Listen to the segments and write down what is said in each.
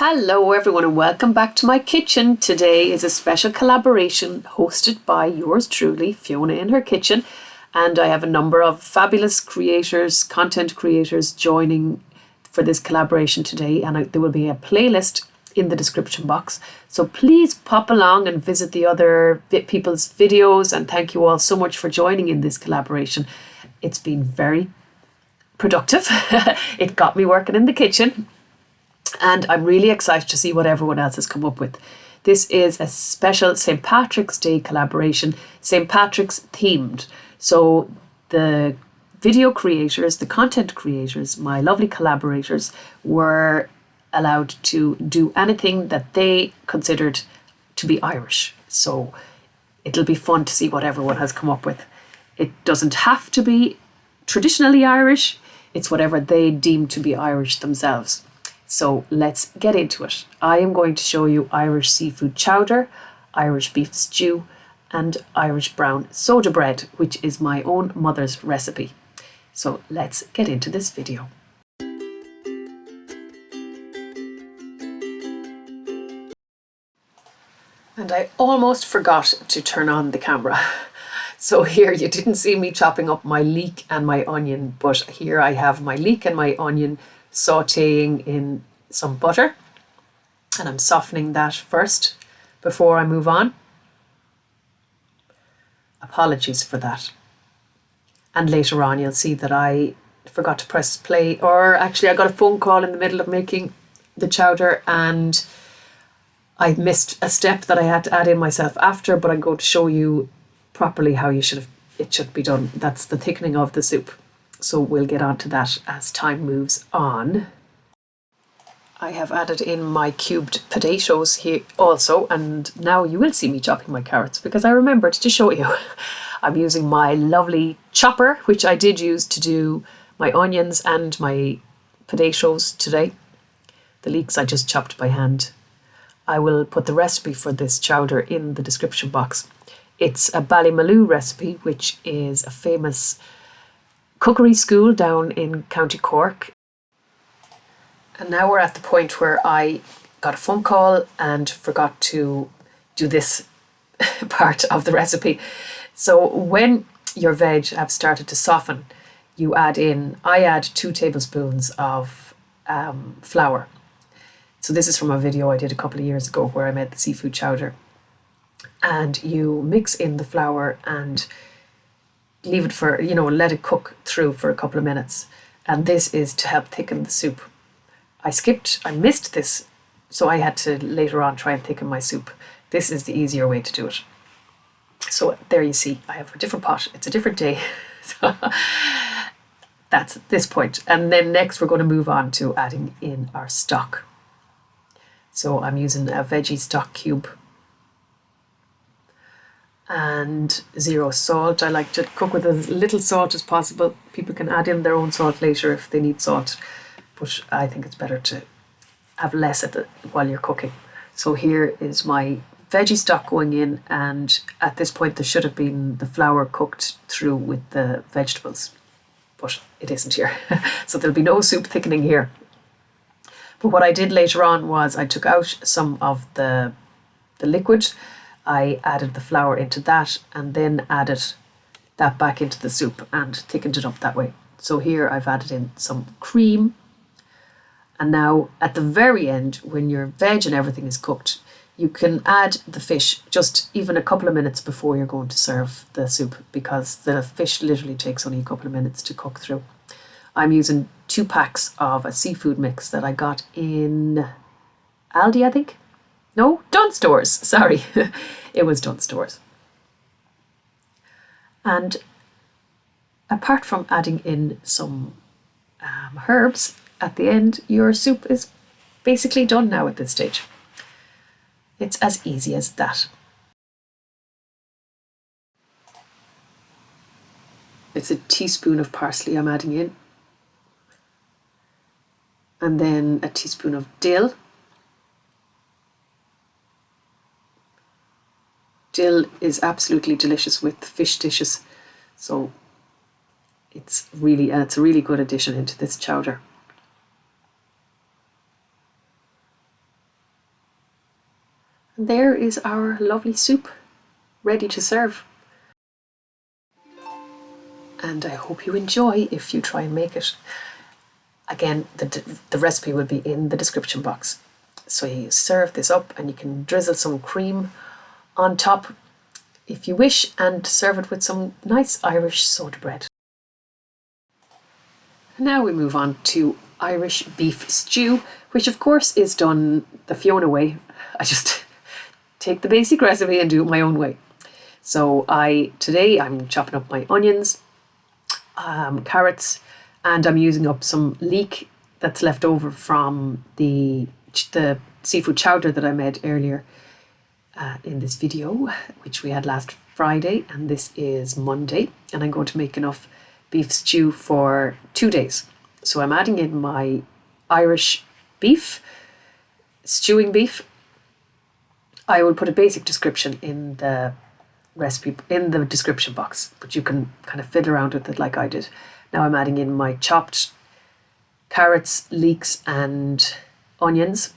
Hello everyone and welcome back to my kitchen. Today is a special collaboration hosted by yours truly, Fiona in her kitchen, and I have a number of fabulous creators, content creators joining for this collaboration today, and there will be a playlist in the description box. So please pop along and visit the other people's videos, and thank you all so much for joining in this collaboration. It's been very productive. It got me working in the kitchen. And I'm really excited to see what everyone else has come up with. This is a special St. Patrick's Day collaboration, St. Patrick's themed. So the video creators, the content creators, my lovely collaborators were allowed to do anything that they considered to be Irish. So it'll be fun to see what everyone has come up with. It doesn't have to be traditionally Irish. It's whatever they deem to be Irish themselves. So let's get into it. I am going to show you Irish seafood chowder, Irish beef stew, and Irish brown soda bread, which is my own mother's recipe. So let's get into this video. And I almost forgot to turn on the camera. So here you didn't see me chopping up my leek and my onion, but here I have my leek and my onion sauteing in some butter, and I'm softening that first before I move on. Apologies for that. And later on you'll see that I forgot to press play, or actually I got a phone call in the middle of making the chowder and I missed a step that I had to add in myself after, but I'm going to show you properly how it should be done. That's the thickening of the soup. So we'll get on to that as time moves on. I have added in my cubed potatoes here also, and now you will see me chopping my carrots because I remembered to show you. I'm using my lovely chopper, which I did use to do my onions and my potatoes today. The leeks I just chopped by hand. I will put the recipe for this chowder in the description box. It's a Ballymaloo recipe, which is a famous cookery school down in County Cork. And now we're at the point where I got a phone call and forgot to do this part of the recipe. So when your veg have started to soften, I add 2 tablespoons of flour. So this is from a video I did a couple of years ago where I made the seafood chowder. And you mix in the flour and leave it for, let it cook through for a couple of minutes. And this is to help thicken the soup. I missed this, so I had to later on try and thicken my soup. This is the easier way to do it. So there you see, I have a different pot. It's a different day. So that's this point. And then next we're going to move on to adding in our stock. So I'm using a veggie stock cube. And 0 salt. I like to cook with as little salt as possible. People can add in their own salt later if they need salt, but I think it's better to have less while you're cooking. So here is my veggie stock going in, and at this point there should have been the flour cooked through with the vegetables, but it isn't here. So there'll be no soup thickening here. But what I did later on was I took out some of the liquid. I added the flour into that and then added that back into the soup and thickened it up that way. So here I've added in some cream. And now at the very end, when your veg and everything is cooked, you can add the fish just even a couple of minutes before you're going to serve the soup, because the fish literally takes only a couple of minutes to cook through. I'm using 2 packs of a seafood mix that I got in Aldi, I think. No, Dunnes Stores, sorry. It was Dunnes Stores. And apart from adding in some herbs at the end, your soup is basically done now at this stage. It's as easy as that. It's a teaspoon of parsley I'm adding in. And then a teaspoon of dill. Dill is absolutely delicious with fish dishes, so it's a really good addition into this chowder. And there is our lovely soup ready to serve. And I hope you enjoy if you try and make it. Again, the recipe will be in the description box. So you serve this up and you can drizzle some cream on top if you wish and serve it with some nice Irish soda bread. And now we move on to Irish beef stew, which of course is done the Fiona way. I just take the basic recipe and do it my own way. So today I'm chopping up my onions, carrots, and I'm using up some leek that's left over from the seafood chowder that I made earlier in this video, which we had last Friday, and this is Monday, and I'm going to make enough beef stew for 2 days. So I'm adding in my Irish beef, stewing beef. I will put a basic description in the recipe in the description box, but you can kind of fiddle around with it like I did. Now I'm adding in my chopped carrots, leeks and onions.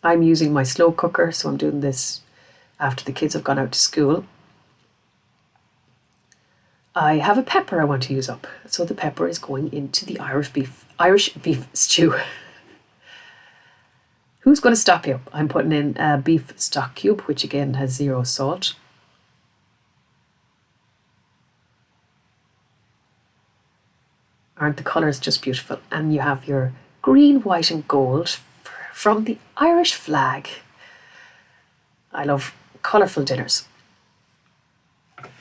I'm using my slow cooker, so I'm doing this after the kids have gone out to school. I have a pepper I want to use up, so the pepper is going into the Irish beef stew. Who's going to stop you? I'm putting in a beef stock cube, which again has 0 salt. Aren't the colours just beautiful? And you have your green, white and gold from the Irish flag. I love colourful dinners.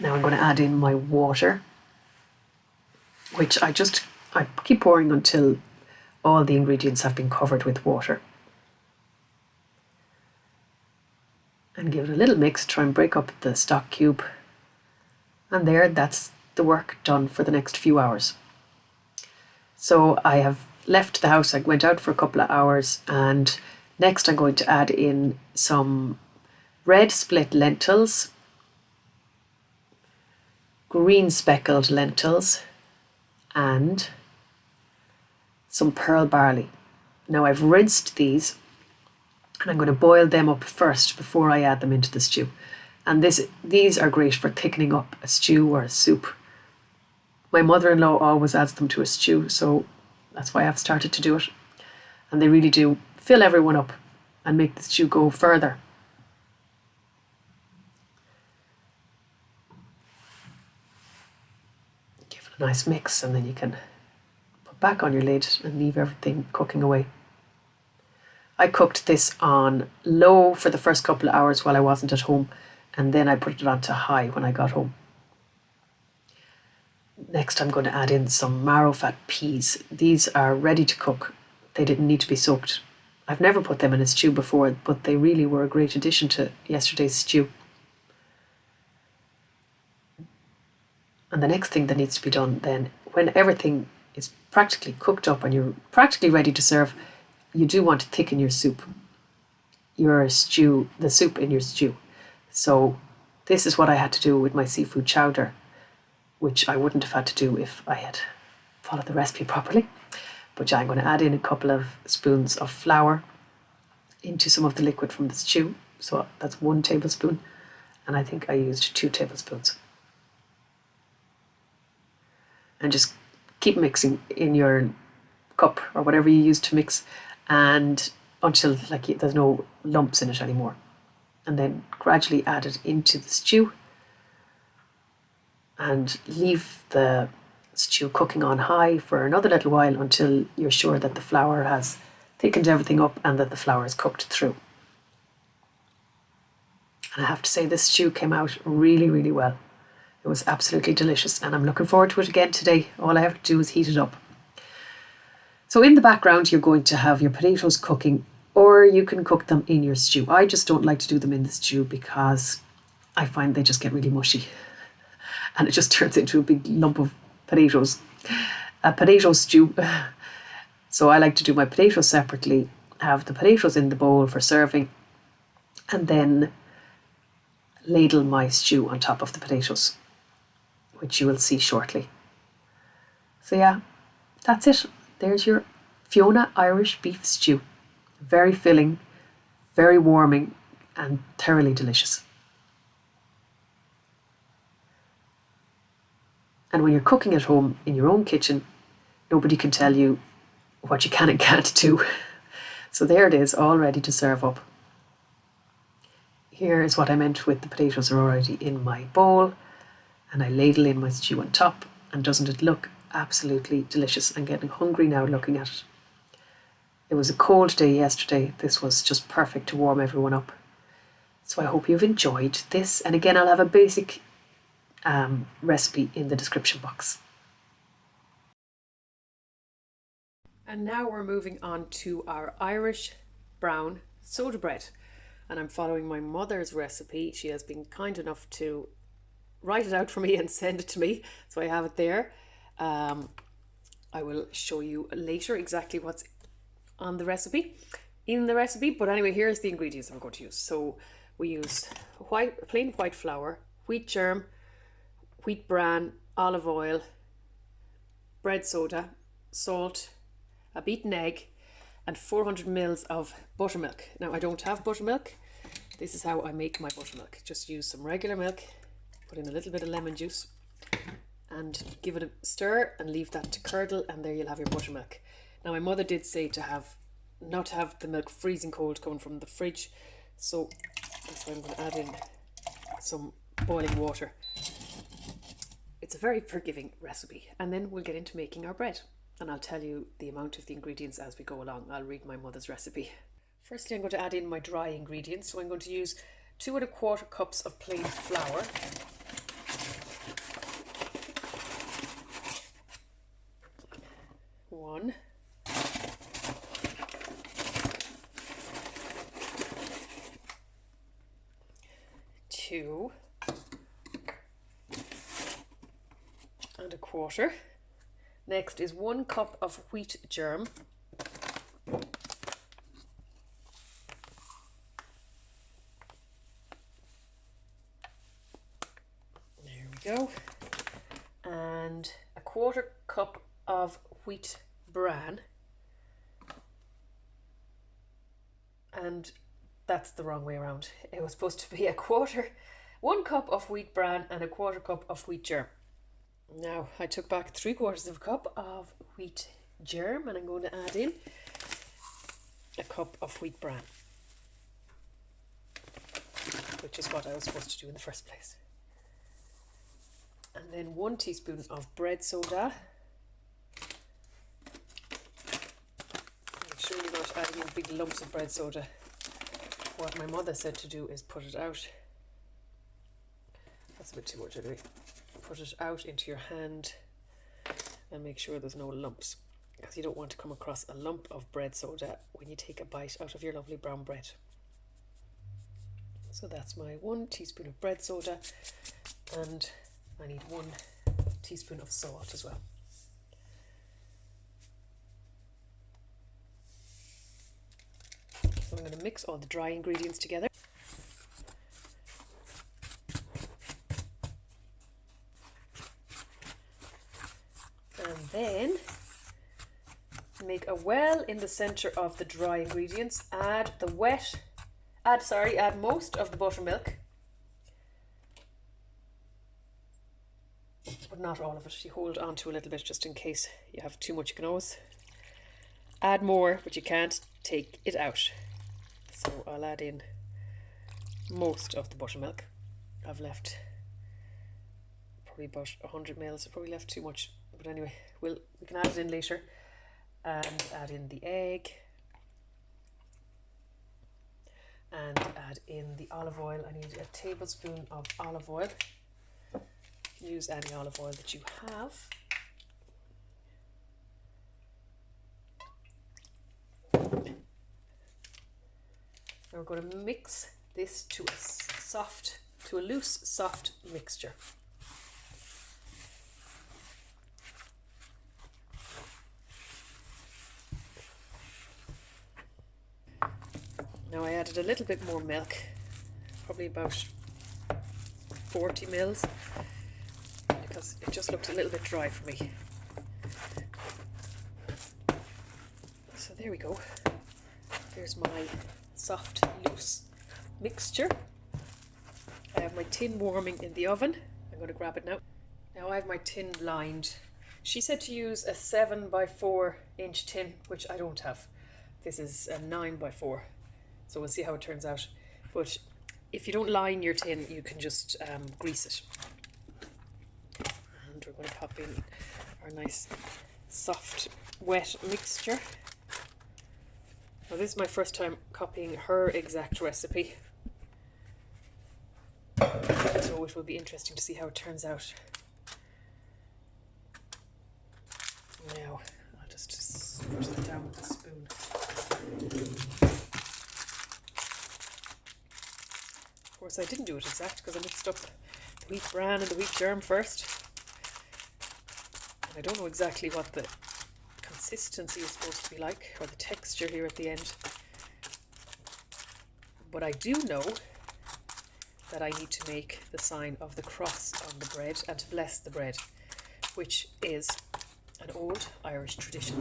Now I'm going to add in my water, which I keep pouring until all the ingredients have been covered with water. And give it a little mix, try and break up the stock cube. And that's the work done for the next few hours. So I have left the house, I went out for a couple of hours, and next I'm going to add in some red split lentils, green speckled lentils, and some pearl barley. Now I've rinsed these and I'm going to boil them up first before I add them into the stew. And these are great for thickening up a stew or a soup. My mother-in-law always adds them to a stew, so that's why I've started to do it. And they really do fill everyone up and make the stew go further. Give it a nice mix and then you can put back on your lid and leave everything cooking away. I cooked this on low for the first couple of hours while I wasn't at home, and then I put it on to high when I got home. Next I'm going to add in some marrow fat peas. These are ready to cook. They didn't need to be soaked. I've never put them in a stew before, but they really were a great addition to yesterday's stew. And the next thing that needs to be done then, when everything is practically cooked up and you're practically ready to serve, you do want to thicken your soup, the soup in your stew. So this is what I had to do with my seafood chowder, which I wouldn't have had to do if I had followed the recipe properly. But I'm going to add in a couple of spoons of flour into some of the liquid from the stew. So that's 1 tablespoon, and I think I used 2 tablespoons. And just keep mixing in your cup or whatever you use to mix, and until there's no lumps in it anymore. And then gradually add it into the stew and leave the stew cooking on high for another little while until you're sure that the flour has thickened everything up and that the flour is cooked through. And I have to say, this stew came out really, really well. It was absolutely delicious, and I'm looking forward to it again today. All I have to do is heat it up. So in the background, you're going to have your potatoes cooking, or you can cook them in your stew. I just don't like to do them in the stew because I find they just get really mushy and it just turns into a big lump of potatoes, a potato stew. So I like to do my potatoes separately, have the potatoes in the bowl for serving, and then ladle my stew on top of the potatoes, which you will see shortly. So yeah, that's it. There's your Fiona Irish beef stew. Very filling, very warming, and thoroughly delicious. And when you're cooking at home in your own kitchen, nobody can tell you what you can and can't do. So there it is, all ready to serve up. Here is what I meant with the potatoes are already in my bowl, and I ladle in my stew on top, and doesn't it look absolutely delicious? I'm getting hungry now looking at it. It was a cold day yesterday. This was just perfect to warm everyone up. So I hope you've enjoyed this, and again I'll have a basic recipe in the description box. And now we're moving on to our Irish brown soda bread. And I'm following my mother's recipe. She has been kind enough to write it out for me and send it to me. So I have it there. I will show you later exactly what's on the recipe, but anyway, here's the ingredients I'm going to use. So we use plain white flour, wheat germ, wheat bran, olive oil, bread soda, salt, a beaten egg, and 400 mils of buttermilk. Now I don't have buttermilk. This is how I make my buttermilk. Just use some regular milk, put in a little bit of lemon juice, and give it a stir and leave that to curdle, and there you'll have your buttermilk. Now my mother did say not to have the milk freezing cold coming from the fridge, so that's why I'm going to add in some boiling water. It's a very forgiving recipe, and then we'll get into making our bread, and I'll tell you the amount of the ingredients as we go along. I'll read my mother's recipe. Firstly, I'm going to add in my dry ingredients, so I'm going to use 2 1/4 cups of plain flour, 1, 2 1/4. Next is 1 cup of wheat germ, there we go, and 1/4 cup of wheat bran, and that's the wrong way around. It was supposed to be 1 cup of wheat bran and 1/4 cup of wheat germ. Now I took back 3/4 of a cup of wheat germ, and I'm going to add in a cup of wheat bran, which is what I was supposed to do in the first place. And then 1 teaspoon of bread soda. Make sure you're not adding in big lumps of bread soda. What my mother said to do is put it out. That's a bit too much anyway. Put it out into your hand and make sure there's no lumps, because you don't want to come across a lump of bread soda when you take a bite out of your lovely brown bread. So that's my 1 teaspoon of bread soda, and I need 1 teaspoon of salt as well. So I'm going to mix all the dry ingredients together. And then make a well in the center of the dry ingredients. Add most of the buttermilk, but not all of it. You hold on to a little bit just in case you have too much. You can always add more, but you can't take it out. So I'll add in most of the buttermilk. I've left probably about 100 mils. I probably left too much, but anyway, we can add it in later. And add in the egg, and add in the olive oil. I need a tablespoon of olive oil. Use any olive oil that you have. Now we're going to mix this to a loose, soft mixture. Now I added a little bit more milk, probably about 40 mils, because it just looked a little bit dry for me. So there we go. There's my soft, loose mixture. I have my tin warming in the oven. I'm going to grab it now. Now I have my tin lined. She said to use a 7x4" tin, which I don't have. This is a 9x4, so we'll see how it turns out. But if you don't line your tin, you can just grease it. And we're going to pop in our nice soft wet mixture. Now this is my first time copying her exact recipe, so it will be interesting to see how it turns out. Now I'll just squish that down with a spoon. Of course I didn't do it exact because I mixed up the wheat bran and the wheat germ first. And I don't know exactly what the consistency is supposed to be like, or the texture here at the end. But I do know that I need to make the sign of the cross on the bread and to bless the bread, which is an old Irish tradition,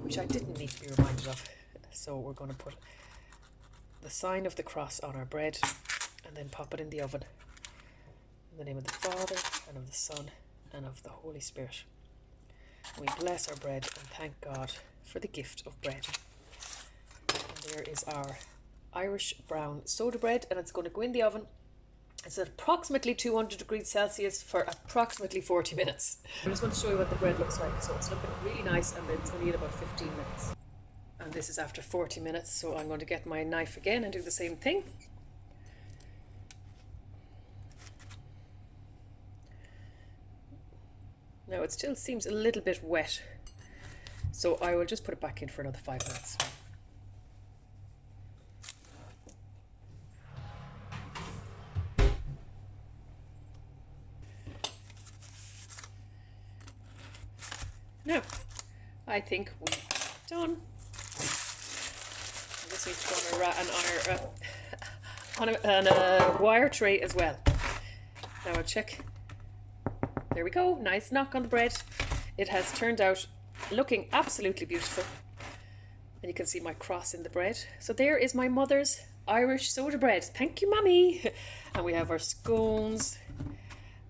which I didn't need to be reminded of. So we're going to put the sign of the cross on our bread and then pop it in the oven. In the name of the Father, and of the Son, and of the Holy Spirit. We bless our bread and thank God for the gift of bread. And there is our Irish brown soda bread, and it's going to go in the oven. It's at approximately 200 degrees Celsius for approximately 40 minutes. I just want to show you what the bread looks like. So it's looking really nice, and it's only in about 15 minutes. And this is after 40 minutes, so I'm going to get my knife again and do the same thing. Now it still seems a little bit wet, so I will just put it back in for another 5 minutes. Now, I think we're done. I just need to go on a wire tray as well. Now I'll check. There we go, nice knock on the bread. It has turned out looking absolutely beautiful. And you can see my cross in the bread. So there is my mother's Irish soda bread. Thank you, Mummy. And we have our scones.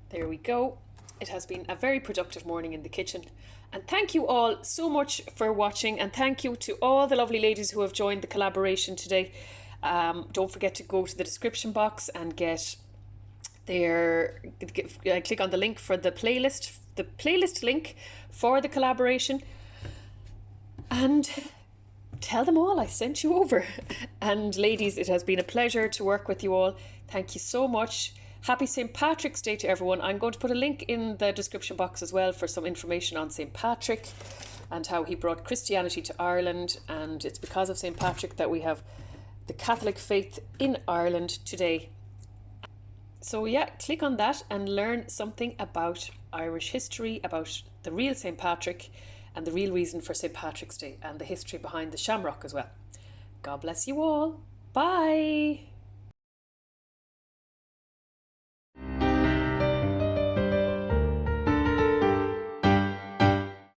There we go. It has been a very productive morning in the kitchen. And thank you all so much for watching. And thank you to all the lovely ladies who have joined the collaboration today. Don't forget to go to the description box and get click on the link for the playlist link for the collaboration, and tell them all I sent you over. And ladies, it has been a pleasure to work with you all. Thank you so much. Happy St. Patrick's Day to everyone. I'm going to put a link in the description box as well for some information on St. Patrick and how he brought Christianity to Ireland, and it's because of St. Patrick that we have the Catholic faith in Ireland today. So yeah, click on that and learn something about Irish history, about the real St. Patrick and the real reason for St. Patrick's Day, and the history behind the shamrock as well. God bless you all. Bye.